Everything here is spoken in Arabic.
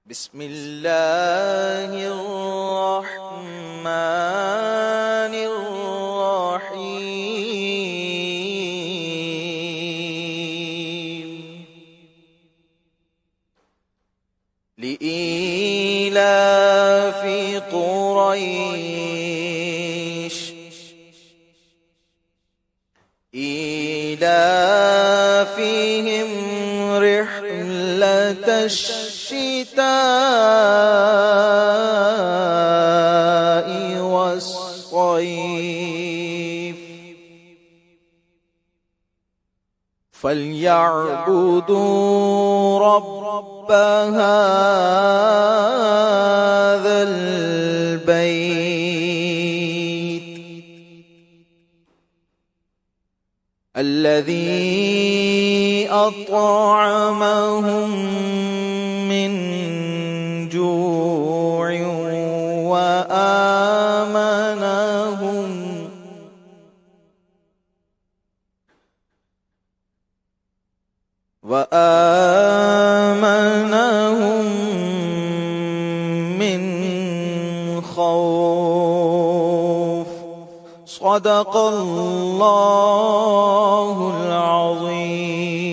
بسم الله الرحمن الرحيم لإيلاف قريش إيلافهم رحلة الشتاء والصيف فليعبدوا رب هذا البيت الذي أطعمهم من جوع وآمنهم من خوف. صدق الله العظيم.